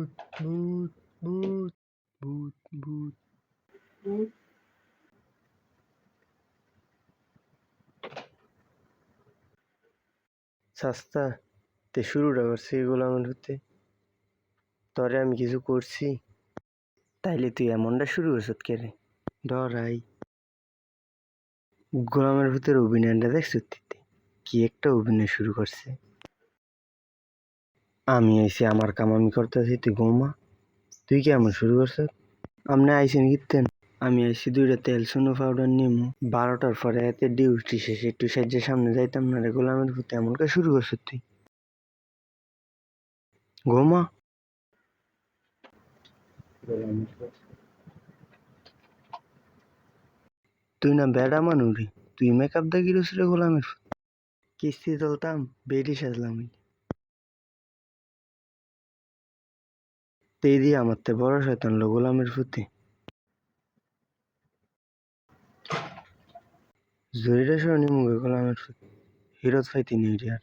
ভূত ভূত ভূত ভূত ভূত ভূত। শাস্তা তে শুরুটা করছে এগুলো আমার হতে, তরে আমি কিছু করছি? তাইলে তুই এমনটা শুরু করছ কে রে? ডরাই গোলামের ভিতরে অভিনয়টা দেখছ? কি একটা অভিনয় শুরু করছে। আমি আইসি আমার কাম আমি করতেছি, তুই ঘুমা। তুই কি এমন শুরু করছ? আপনি আইসেন কিতেন? আমি আইসি 2টা তেল সুনো পাউডার নিমু, 12টার পরে এতে ডিউটি শেষে একটু সাহায্যের সামনে যাইতাম না রে। গোলামের ভিতরে এমন কা শুরু করছ তুই? ঘুমা। তুই না বেড়া মানুষ রে, তুই মেকআপ দেখিস রে গোলামের। কিস্তি তুলতাম, বেডি সাজলাম। তেই দিয়ে আমার তে বড় শয়তান লো গোলামের ফুতে। জরিটা সরনি মুখে গোলামের ফুতে, হিরত ফাইতি নেই আর।